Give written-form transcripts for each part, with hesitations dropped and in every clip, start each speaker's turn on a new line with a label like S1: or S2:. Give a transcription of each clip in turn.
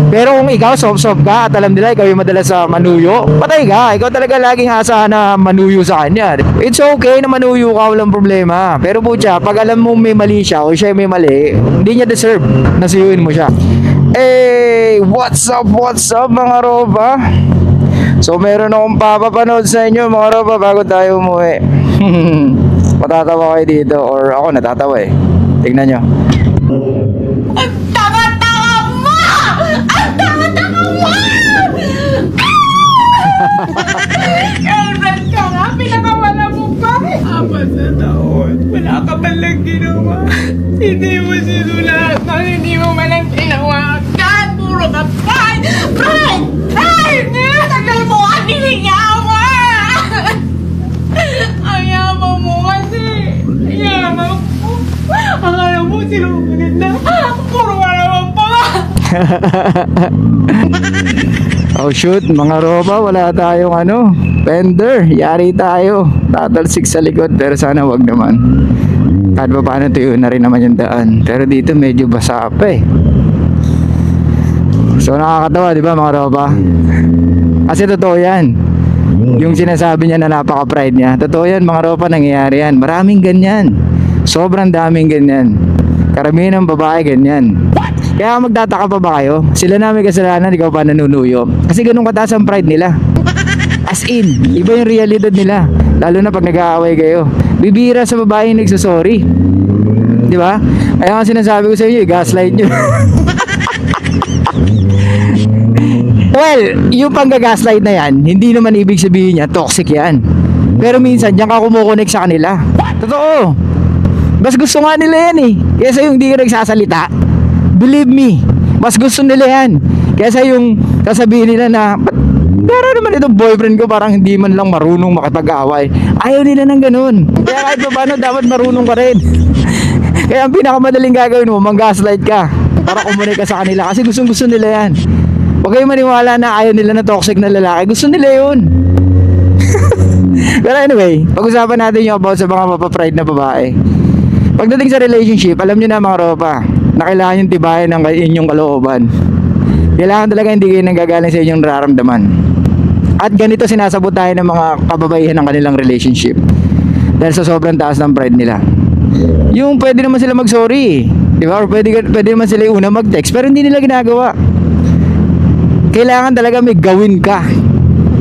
S1: Pero kung ikaw soft-soft ka at alam nila ikaw yung madalas sa manuyo, patay ka. Ikaw talaga laging asahan na manuyo sa kanya. It's okay na manuyo ka, walang problema. Pero putya, pag alam mong may mali siya o siya may mali, hindi niya deserve na suyuin mo siya. Hey, what's up mga ropa? So meron akong papapanood sa inyo mga ropa bago tayo umuwi. Matatawa kayo dito or ako natatawa eh. Tignan nyo.
S2: Ang tanga-tanga mo! Ang tanga-tanga mo! Girlfriend ka nga, pinakawala mo pa. 4 na taon, wala ka man lang ginawa. Hindi mo sinulatan, hindi mo man lang tinawagan. Puro ka pride! Pride! Pride! Tagal mo ang nilingawan! Ang yaman mo kasi. Ang yaman mo. Akala mo sinumunod na. Puro ka naman pala.
S1: Oh shoot, mga ropa, wala tayong fender. Yari tayo. Tatalsik sa likod pero sana wag naman. Kahit pa paano tuyo na rin naman yung daan. Pero dito medyo basa pa eh. So nakakatawa di ba mga ropa? Kasi totoo yan. Yung sinasabi niya na napaka-pride niya. Totoo yan mga ropa, nangyayari yan. Maraming ganyan. Sobrang daming ganyan. Karamihan ng babae ganyan. Kaya magtataka pa ba kayo? Sila na may kasalanan, ikaw pa nanunuyo. Kasi ganun kataas ang pride nila. As in, iba yung realidad nila. Lalo na pag nag-aaway kayo. Bibira sa babae yung nagsasorry. Di ba? Kaya nga sinasabi ko sa inyo, gaslight nyo. Well, yung panggagaslight na yan, hindi naman ibig sabihin niya, toxic yan. Pero minsan, diyan ka kumukonek sa kanila. Totoo. Mas gusto nga nila yan eh. Kesa yung hindi ka nagsasalita. Believe me, mas gusto nila yan. Kesa yung sasabihin nila na, pero naman itong boyfriend ko parang hindi man lang marunong makipag-away. Ayaw nila ng ganun. Kaya kahit pa paano, dapat marunong ka rin. Kaya ang pinakamadaling gagawin mo, mag-gaslight ka. Para kumunik ka sa kanila. Kasi gusto nila yan. Huwag kayong maniwala na ayaw nila na toxic na lalaki. Gusto nila yun. Pero anyway, pag-usapan natin yung about sa mga mapapride na babae. Pagdating sa relationship, alam nyo na mga ropa, na kailangan yung tibayan ng inyong kalooban. Kailangan talaga hindi kayo nanggagaling sa inyong nararamdaman. At ganito sinasabot tayo ng mga kababaihan ng kanilang relationship. Dahil sa sobrang taas ng pride nila. Yung pwede naman sila mag-sorry, di ba? Or pwede naman sila yung una mag-text, pero hindi nila ginagawa. Kailangan talaga may gawin ka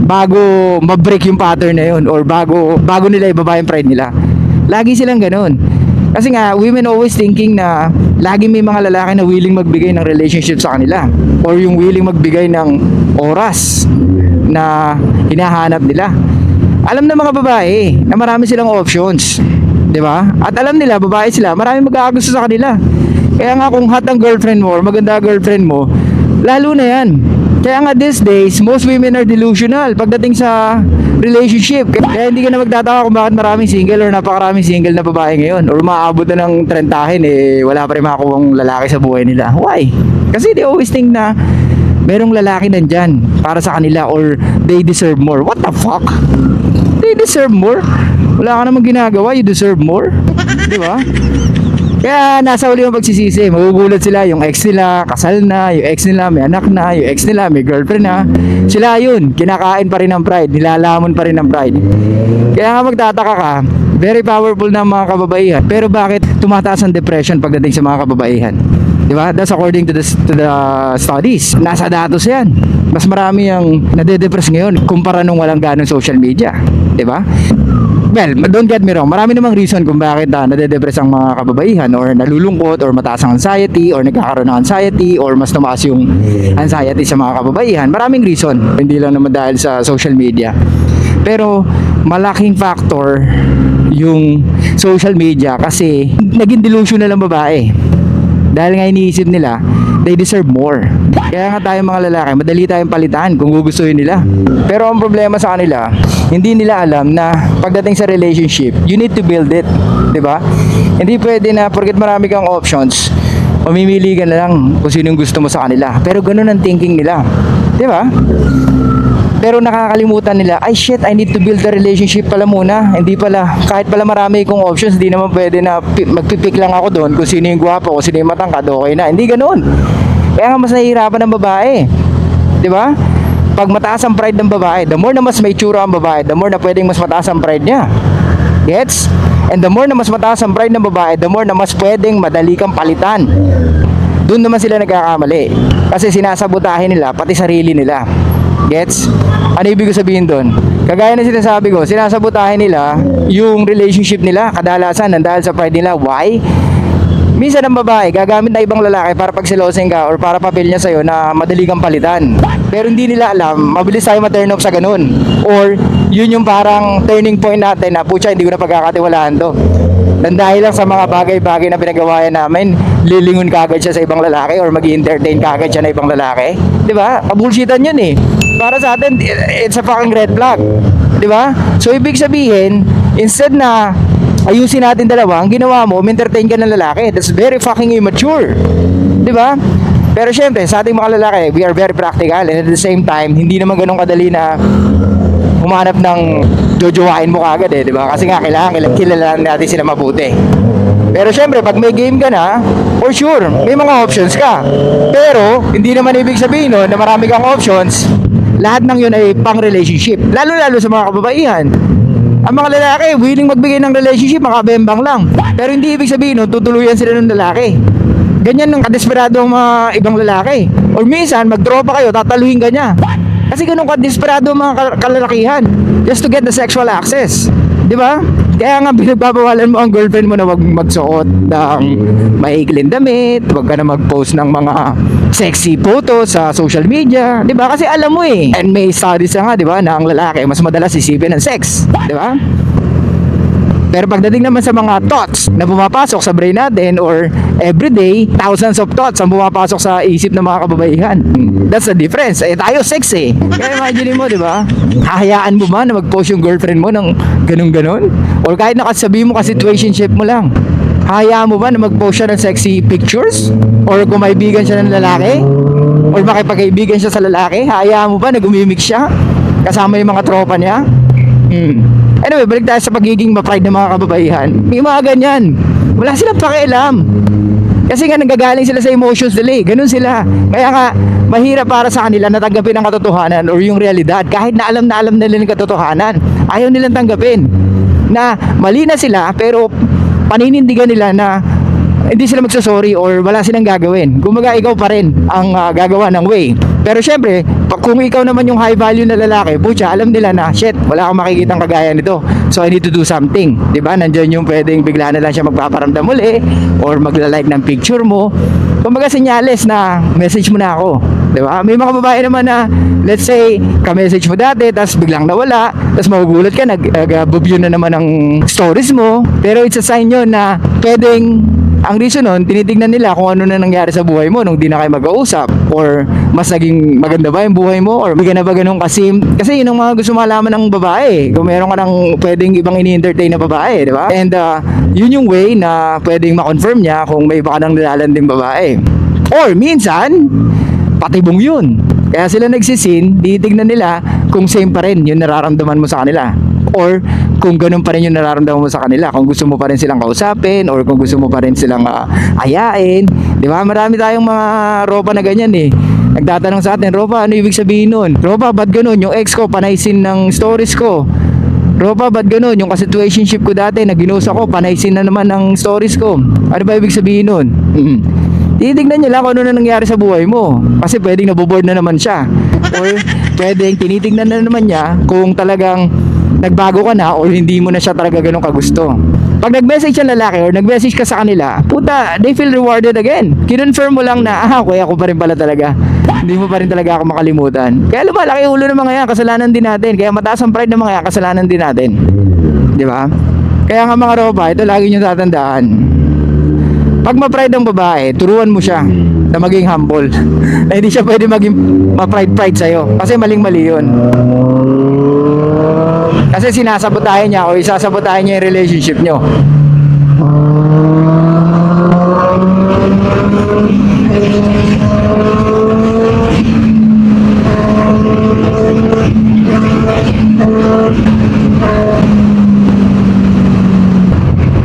S1: bago ma-break yung pattern na yun or bago nila ibaba yung pride nila. Lagi silang ganun. Kasi nga, women always thinking na lagi may mga lalaki na willing magbigay ng relationship sa kanila or yung willing magbigay ng oras na hinahanap nila. Alam na mga babae na marami silang options, di ba? At alam nila, babae sila, marami magkakagusto sa kanila. Kaya nga kung hot ang girlfriend mo or maganda girlfriend mo, lalo na yan. Kaya nga these days, most women are delusional pagdating sa relationship. Kaya hindi ka na magtataka kung bakit maraming single or napakaraming single na babae ngayon. Or maabot na ng 30 wala pa rin makakuhang lalaki sa buhay nila. Why? Kasi they always think na merong lalaki nandyan para sa kanila or they deserve more. What the fuck? They deserve more? Wala ka namang ginagawa, you deserve more? Di ba? Kaya nasa uli yung pagsisisi, magugulat sila, yung ex nila, kasal na, yung ex nila, may anak na, yung ex nila, may girlfriend na. Sila yun, kinakain pa rin ng pride, nilalamon pa rin ng pride. Kaya nga magtataka ka, very powerful na mga kababaihan. Pero bakit tumataas ang depression pagdating sa mga kababaihan? Diba? That's according to the studies. Nasa datos yan. Mas marami ang nade-depress ngayon kumpara nung walang ganong social media. Diba? Well, don't get me wrong, marami namang reason kung bakit nade-depress ang mga kababaihan or nalulungkot or mataas ang anxiety or nagkakaroon ng anxiety or mas tumaas yung anxiety sa mga kababaihan. Maraming reason, hindi lang naman dahil sa social media. Pero malaking factor yung social media kasi naging delusional ang babae. Dahil nga iniisip nila, they deserve more. Kaya nga tayo mga lalaki, madali tayong palitan kung gugustuhin nila. Pero ang problema sa kanila, hindi nila alam na pagdating sa relationship, you need to build it. Diba? Hindi pwede na, porket marami kang options, mamimili ka na lang kung sino yung gusto mo sa kanila. Pero ganun ang thinking nila. Diba? Pero nakakalimutan nila, ay shit, I need to build a relationship pala muna. Hindi pala, kahit pala marami kong options, hindi naman pwede na magpipik lang ako doon kung sino yung gwapo, kung sino yung matangkad, okay na. Hindi ganun. Kaya nga mas nahihirapan ng babae. Di ba? Pag mataas ang pride ng babae, the more na mas may tsura ang babae, the more na pwedeng mas mataas ang pride niya. Gets? And the more na mas mataas ang pride ng babae, the more na mas pwedeng madali kang palitan. Doon naman sila nagkakamali. Kasi sinasabotahin nila pati sarili nila. Gets? Ano ibig ko sabihin doon? Kagaya na sinasabi ko, sinasabotahin nila yung relationship nila kadalasan dahil sa pride nila. Why? Minsan ang babae gagamit na ibang lalaki para pagselosin ka or para papel niya sa'yo na madali kang palitan. Pero hindi nila alam, mabilis tayo ma-turn off sa ganun. Or yun yung parang turning point natin na putya, hindi ko na pagkakatiwalaan to. Dan dahil lang sa mga bagay-bagay na pinagawayan namin, lilingon kagad siya sa ibang lalaki or mag-entertain kagad siya na ibang lalaki. Di ba? Kabulshitan yun eh. Para sa atin, it's a fucking red flag. Di ba? So ibig sabihin, instead na ayusin natin dalawa, ang ginawa mo, entertain ka ng lalaki. That's very fucking immature. Di ba? Pero syempre, sa ating mga lalaki, we are very practical and at the same time, hindi naman ganun kadali na humanap ng jojowain mo kagad eh, di ba? Kasi nga, kailangan kilala natin sila mabuti. Pero syempre, pag may game ka na, for sure, may mga options ka. Pero, hindi naman ibig sabihin no, na marami kang options, lahat ng yun ay pang-relationship. Lalo-lalo sa mga kababaihan. Ang mga lalaki, willing magbigay ng relationship, makabembang lang. Pero hindi ibig sabihin no, tutuluyan sila ng lalaki. Ganyan ng kadesperado ang mga ibang lalaki. Or minsan, magtropa kayo, tataluhin ka niya. Kasi ganun kadesperado ang mga kalalakihan just to get the sexual access. Di ba? Kaya nga pinagbabawalan mo ang girlfriend mo na wag magsuot ng maikling damit, wag ka na mag-post ng mga sexy photos sa social media, di ba? Kasi alam mo eh. And may studies nga, di ba, na ang lalaki mas madalas isipin ng sex, di ba? Pero pagdating naman sa mga thoughts na pumapasok sa brain natin or everyday, thousands of thoughts ang pumapasok sa isip ng mga kababaihan. That's the difference. Eh tayo sex eh. Kaya imagine mo, di ba? Hahayaan mo ba na mag-post yung girlfriend mo ng ganun-ganun? Or kahit nakasabihin mo ka situationship mo lang. Hahayaan mo ba na mag-post siya ng sexy pictures? Or kung maibigan siya ng lalaki? Or makipag-kaibigan siya sa lalaki? Hahayaan mo ba na gumimik siya? Kasama yung mga tropa niya? Anyway, balik tayo sa pagiging ma-pride ng mga kababaihan. May mga ganyan. Wala silang pakialam. Kasi nga nanggagaling sila sa emotions nila eh. Ganun sila. Kaya nga, mahirap para sa kanila na tanggapin ang katotohanan or yung realidad. Kahit na alam nila yung katotohanan, ayaw nilang tanggapin. Na mali na sila, pero paninindigan nila na hindi sila magsasorry or wala silang gagawin. Kumbaga ikaw pa rin ang gagawa ng way. Pero syempre, kung ikaw naman yung high value na lalaki, putya, alam nila na, shit, wala akong makikitang kagaya nito. So I need to do something. Diba? Nandiyan yung pwedeng bigla na lang siya magpaparamdam uli or magla-like ng picture mo. Kumbaga senyales na message mo na ako. Diba? May mga babae naman na, let's say, ka-message mo dati, tapos biglang nawala, tapos magugulat ka, nag-view na naman ang stories mo. Pero it's a sign yun na pwedeng ang reason nun, tinitignan nila kung ano na nangyari sa buhay mo nung di na kayo mag-uusap or mas naging maganda ba yung buhay mo or bigyan na ba ganun kasim. Kasi yun ang mga gusto malaman ng babae. Kung meron ka ng pwedeng ibang ini-entertain na babae, di ba? And yun yung way na pwedeng ma-confirm niya kung may iba ka ng nilalanding babae. Or minsan, patibong yun. Kaya sila nagsisin, titignan nila kung same pa rin yung nararamdaman mo sa kanila. Or kung ganun pa rin yung nararamdaman mo sa kanila, kung gusto mo pa rin silang kausapin or kung gusto mo pa rin silang ayain, di ba? Marami tayong mga ropa na ganyan eh. Nagtatanong sa atin, Ropa, ano ibig sabihin nun? Ropa, ba't ganun? Yung ex ko, panaysin ng stories ko. Ropa, ba't ganun? Yung situationship ko dati, naginos ako, panaysin na naman ng stories ko. Ano ba ibig sabihin nun? Titignan niya lang kung ano na nangyari sa buhay mo. Kasi pwedeng naboboard na naman siya. Or pwedeng tinitignan na naman niya kung talagang nagbago ka na or hindi mo na siya talaga ganun kagusto. Pag nag-message yung lalaki or nag-message ka sa kanila, puta, they feel rewarded again. Kinonfirm mo lang na, okay, ako pa rin pala talaga. Hindi mo pa rin talaga ako makalimutan. Kaya lumalaki ulo ng mga yan, kasalanan din natin. Kaya mataas ang pride ng mga yan, kasalanan din natin. Di ba? Kaya nga mga ropa, ito lagi nyo tatandaan. Pag ma-pride ang babae, turuan mo siya na maging humble. Na hindi siya pwede maging ma-pride sa'yo. Kasi maling-mali yun. Kasi sinasabotahin niya o isasabotahin niya yung relationship nyo.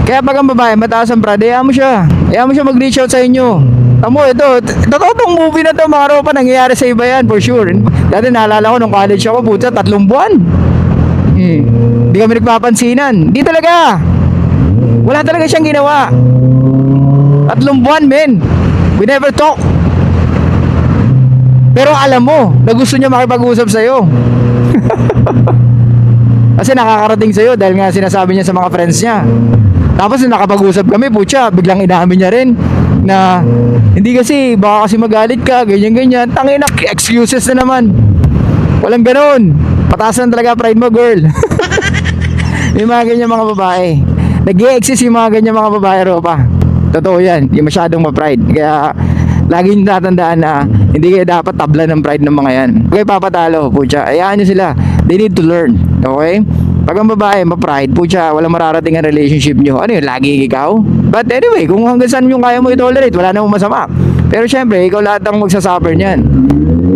S1: Kaya pag ang babae mataas ang pride, hayaan mo siya mag-reach out sa inyo. Tamo, ito, totoo tong movie na to, mga ropa, nangyayari sa iba yan, for sure. Dati naalala ko, nung college ako, puta, 3 buwan. Hindi kami nagpapansinan. Di talaga. Wala talaga siyang ginawa. 3 buwan, men. We never talk. Pero alam mo, na gusto niya makipag-usap sa'yo. Kasi nakakarating sa'yo dahil nga sinasabi niya sa mga friends niya. Tapos nung nakapag-usap kami, putya, biglang inamin niya rin na hindi kasi, baka kasi magalit ka, ganyan-ganyan. Tangina, excuses na naman. Walang ganon. Pataas lang talaga pride mo, girl. May mga ganyan mga babae. Nag-i-exist yung mga ganyan mga babae, ropa. Totoo yan, hindi masyadong ma-pride. Kaya laging tatandaan na hindi kayo dapat tabla ng pride ng mga yan. Okay, papatalo, putya. Ayaan nyo sila. They need to learn. Okay? Pag ang babae ma-pride, putya, walang mararating ang relationship nyo. Ano yun, lagi ikaw? But anyway, kung hanggang saan yung kaya mo i-tolerate, wala namang masama. Pero syempre, ikaw lahat ang magsasuffer niyan.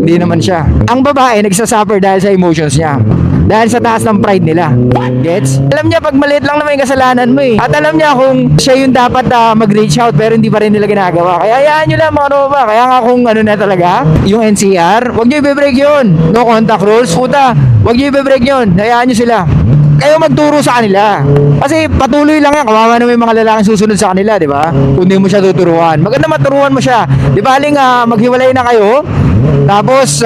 S1: Hindi naman siya. Ang babae nagsasuffer dahil sa emotions niya. Dahil sa taas ng pride nila. Gets? Alam niya pag maliit lang naman yung kasalanan mo eh. At alam niya kung siya yung dapat mag-reach out pero hindi pa rin nila ginagawa. Kaya hayaan nyo lang mga roba. Kaya nga kung ano na talaga, yung NCR, wag nyo i-break yun. No contact rules, puta. Wag nyo i-break yun. Hayaan nyo sila. Kayo magturo sa kanila. Kasi patuloy lang yan. Kawawa naman yung mga lalaking susunod sa kanila, di ba? Kung di mo siya tuturuan. Maganda maturuan mo siya. Di ba, aling maghiwalay na kayo? Tapos,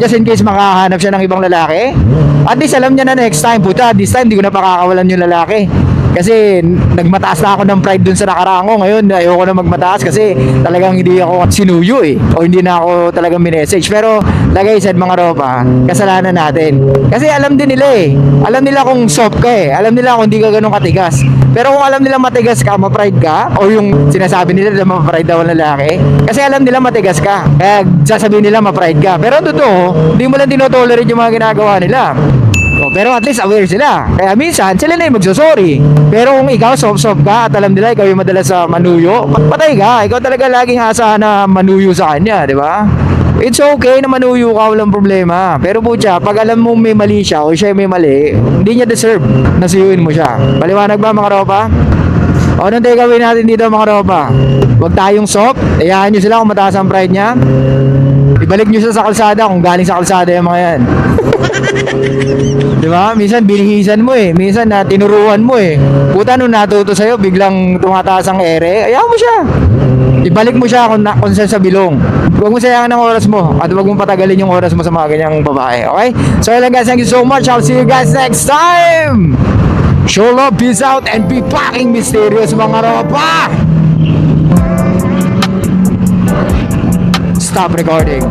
S1: just in case makahanap siya ng ibang lalaki, at least alam niya na next time, puta, this time di ko na pakakawalan yung lalaki. Kasi nagmataas na ako ng pride dun sa nakaraan ko. Ngayon, ayoko na magmataas kasi talagang hindi ako sinuyo eh. O hindi na ako talagang minessage. Pero, lagay said mga ropa, kasalanan natin. Kasi alam din nila eh. Alam nila kung soft ka eh. Alam nila kung hindi ka ganun katigas. Pero kung alam nila matigas ka, ma-pride ka, o yung sinasabi nila na ma-pride daw ang lalaki, kasi alam nila matigas ka. Kaya sasabihin nila ma-pride ka. Pero totoo, hindi mo lang tinotolerate yung mga ginagawa nila. Pero at least aware sila. Kaya minsan, sila na yung magsasorry. Pero kung ikaw soft-soft ka at alam nila ikaw yung madalas sa manuyo, patay ka. Ikaw talaga laging asahan na manuyo sa kanya, di ba? It's okay na manuyo ka, walang problema. Pero putya, pag alam mong may mali siya o siya may mali, hindi niya deserve na suyuin mo siya. Paliwanag ba mga ropa? O anong tayo gawin natin dito mga ropa? Huwag tayong soft. Ayahan nyo sila kung mataas ang pride niya. Ibalik nyo siya sa kalsada kung galing sa kalsada yung mga yan. Di ba? Minsan binihisan mo eh. Minsan na tinuruan mo eh. Puta nung natuto sa'yo, biglang tumataas ang ere. Ayaw mo siya. Ibalik mo siya kung saan sa bilong. Huwag mo sayangin ang oras mo. At huwag mong patagalin yung oras mo sa mga ganyang babae. Okay? So yun lang guys. Thank you so much. I'll see you guys next time. Show love, peace out, and be fucking mysterious mga ropa. Stop recording.